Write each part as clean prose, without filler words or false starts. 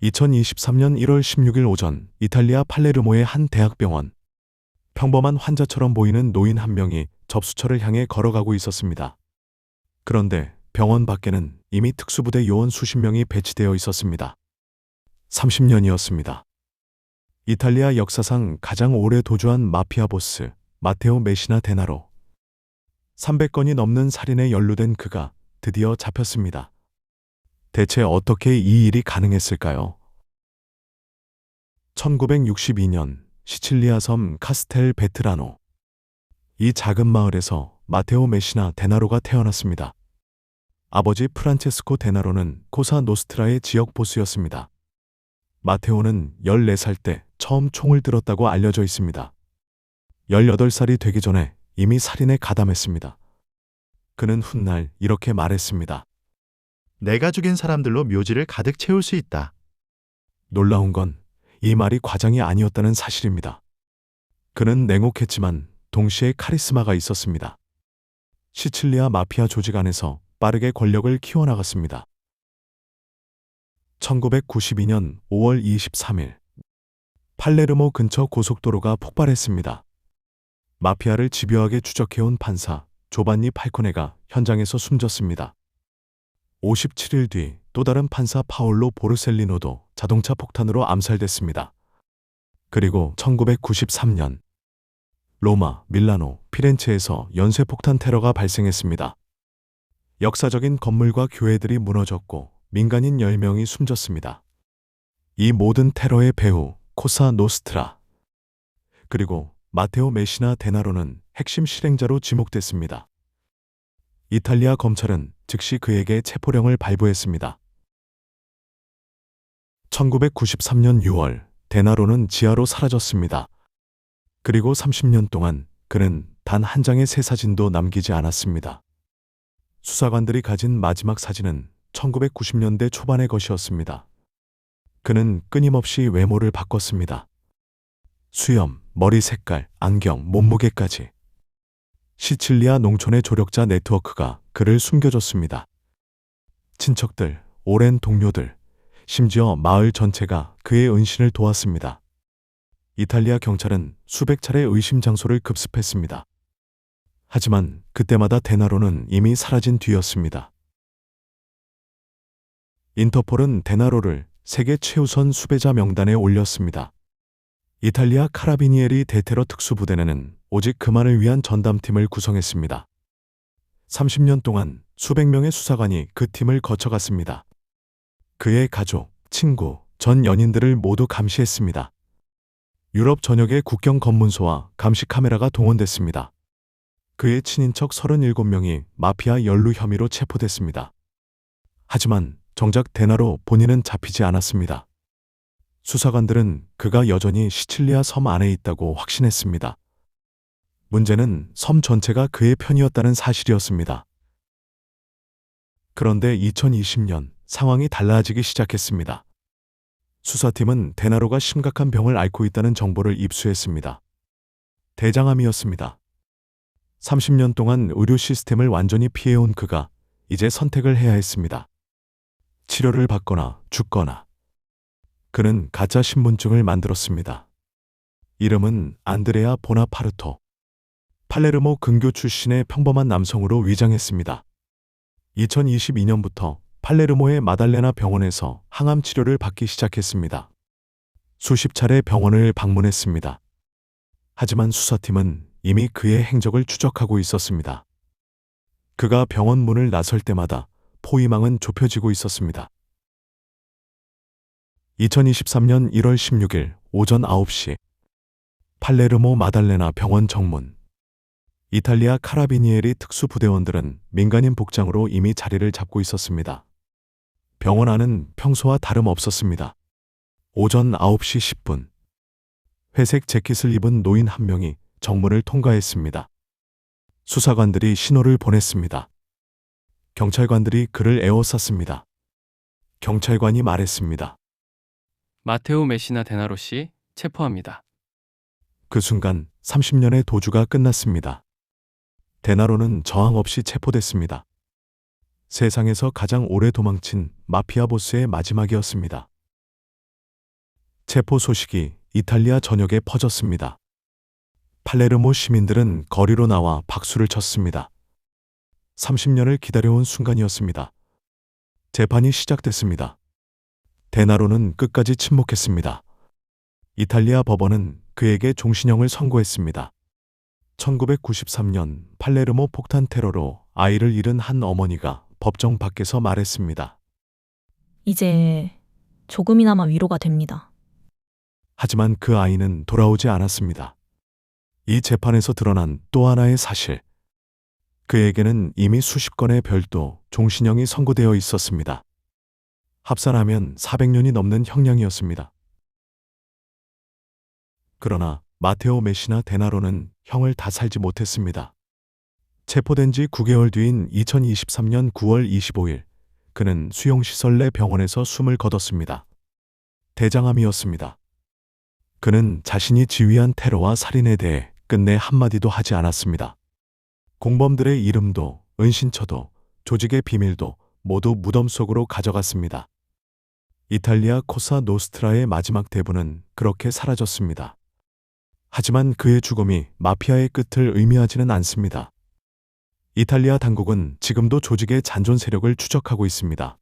2023년 1월 16일 오전 이탈리아 팔레르모의 한 대학병원. 평범한 환자처럼 보이는 노인 한 명이 접수처를 향해 걸어가고 있었습니다. 그런데 병원 밖에는 이미 특수부대 요원 수십 명이 배치되어 있었습니다. 30년이었습니다. 이탈리아 역사상 가장 오래 도주한 마피아 보스 마테오 메시나 데나로. 300건이 넘는 살인에 연루된 그가 드디어 잡혔습니다. 대체 어떻게 이 일이 가능했을까요? 1962년 시칠리아 섬 카스텔 베트라노. 이 작은 마을에서 마테오 메시나 데나로가 태어났습니다. 아버지 프란체스코 데나로는 코사 노스트라의 지역 보스였습니다. 마테오는 14살 때 처음 총을 들었다고 알려져 있습니다. 18살이 되기 전에 이미 살인에 가담했습니다. 그는 훗날 이렇게 말했습니다. 내가 죽인 사람들로 묘지를 가득 채울 수 있다. 놀라운 건 이 말이 과장이 아니었다는 사실입니다. 그는 냉혹했지만 동시에 카리스마가 있었습니다. 시칠리아 마피아 조직 안에서 빠르게 권력을 키워나갔습니다. 1992년 5월 23일 팔레르모 근처 고속도로가 폭발했습니다. 마피아를 집요하게 추적해온 판사 조반니 팔코네가 현장에서 숨졌습니다. 57일 뒤 또 다른 판사 파올로 보르셀리노도 자동차 폭탄으로 암살됐습니다. 그리고 1993년 로마, 밀라노, 피렌체에서 연쇄폭탄 테러가 발생했습니다. 역사적인 건물과 교회들이 무너졌고 민간인 10명이 숨졌습니다. 이 모든 테러의 배후 코사 노스트라. 그리고 마테오 메시나 데나로는 핵심 실행자로 지목됐습니다. 이탈리아 검찰은 즉시 그에게 체포령을 발부했습니다. 1993년 6월 데나로는 지하로 사라졌습니다. 그리고 30년 동안 그는 단 한 장의 새 사진도 남기지 않았습니다. 수사관들이 가진 마지막 사진은 1990년대 초반의 것이었습니다. 그는 끊임없이 외모를 바꿨습니다. 수염, 머리 색깔, 안경, 몸무게까지. 시칠리아 농촌의 조력자 네트워크가 그를 숨겨줬습니다. 친척들, 오랜 동료들, 심지어 마을 전체가 그의 은신을 도왔습니다. 이탈리아 경찰은 수백 차례 의심 장소를 급습했습니다. 하지만 그때마다 데나로는 이미 사라진 뒤였습니다. 인터폴은 데나로를 세계 최우선 수배자 명단에 올렸습니다. 이탈리아 카라비니에리 대테러 특수부대는 오직 그만을 위한 전담팀을 구성했습니다. 30년 동안 수백 명의 수사관이 그 팀을 거쳐갔습니다. 그의 가족, 친구, 전 연인들을 모두 감시했습니다. 유럽 전역의 국경 검문소와 감시 카메라가 동원됐습니다. 그의 친인척 37명이 마피아 연루 혐의로 체포됐습니다. 하지만 정작 데나로 본인은 잡히지 않았습니다. 수사관들은 그가 여전히 시칠리아 섬 안에 있다고 확신했습니다. 문제는 섬 전체가 그의 편이었다는 사실이었습니다. 그런데 2020년 상황이 달라지기 시작했습니다. 수사팀은 데나로가 심각한 병을 앓고 있다는 정보를 입수했습니다. 대장암이었습니다. 30년 동안 의료 시스템을 완전히 피해온 그가 이제 선택을 해야 했습니다. 치료를 받거나 죽거나. 그는 가짜 신분증을 만들었습니다. 이름은 안드레아 보나파르토. 팔레르모 근교 출신의 평범한 남성으로 위장했습니다. 2022년부터 팔레르모의 마달레나 병원에서 항암 치료를 받기 시작했습니다. 수십 차례 병원을 방문했습니다. 하지만 수사팀은 이미 그의 행적을 추적하고 있었습니다. 그가 병원 문을 나설 때마다 포위망은 좁혀지고 있었습니다. 2023년 1월 16일 오전 9시 팔레르모 마달레나 병원 정문. 이탈리아 카라비니에리 특수부대원들은 민간인 복장으로 이미 자리를 잡고 있었습니다. 병원 안은 평소와 다름없었습니다. 오전 9시 10분. 회색 재킷을 입은 노인 한 명이 정문을 통과했습니다. 수사관들이 신호를 보냈습니다. 경찰관들이 그를 에워쌌습니다. 경찰관이 말했습니다. 마테오 메시나 데나로 씨 체포합니다. 그 순간 30년의 도주가 끝났습니다. 데나로는 저항 없이 체포됐습니다. 세상에서 가장 오래 도망친 마피아 보스의 마지막이었습니다. 체포 소식이 이탈리아 전역에 퍼졌습니다. 팔레르모 시민들은 거리로 나와 박수를 쳤습니다. 30년을 기다려온 순간이었습니다. 재판이 시작됐습니다. 데나로는 끝까지 침묵했습니다. 이탈리아 법원은 그에게 종신형을 선고했습니다. 1993년 팔레르모 폭탄 테러로 아이를 잃은 한 어머니가 법정 밖에서 말했습니다. 이제 조금이나마 위로가 됩니다. 하지만 그 아이는 돌아오지 않았습니다. 이 재판에서 드러난 또 하나의 사실. 그에게는 이미 수십 건의 별도 종신형이 선고되어 있었습니다. 합산하면 400년이 넘는 형량이었습니다. 그러나 마테오 메시나 데나로는 형을 다 살지 못했습니다. 체포된 지 9개월 뒤인 2023년 9월 25일, 그는 수용시설 내 병원에서 숨을 거뒀습니다. 대장암이었습니다. 그는 자신이 지휘한 테러와 살인에 대해 끝내 한마디도 하지 않았습니다. 공범들의 이름도, 은신처도, 조직의 비밀도 모두 무덤 속으로 가져갔습니다. 이탈리아 코사 노스트라의 마지막 대부는 그렇게 사라졌습니다. 하지만 그의 죽음이 마피아의 끝을 의미하지는 않습니다. 이탈리아 당국은 지금도 조직의 잔존 세력을 추적하고 있습니다.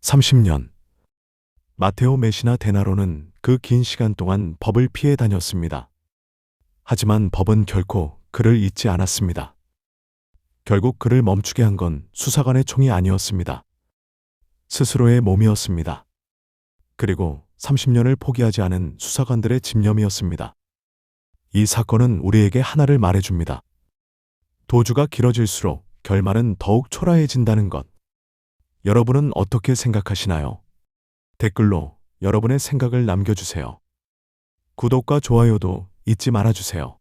30년. 마테오 메시나 데나로는 그 긴 시간 동안 법을 피해 다녔습니다. 하지만 법은 결코 그를 잊지 않았습니다. 결국 그를 멈추게 한 건 수사관의 총이 아니었습니다. 스스로의 몸이었습니다. 그리고 30년을 포기하지 않은 수사관들의 집념이었습니다. 이 사건은 우리에게 하나를 말해줍니다. 도주가 길어질수록 결말은 더욱 초라해진다는 것. 여러분은 어떻게 생각하시나요? 댓글로 여러분의 생각을 남겨주세요. 구독과 좋아요도 잊지 말아주세요.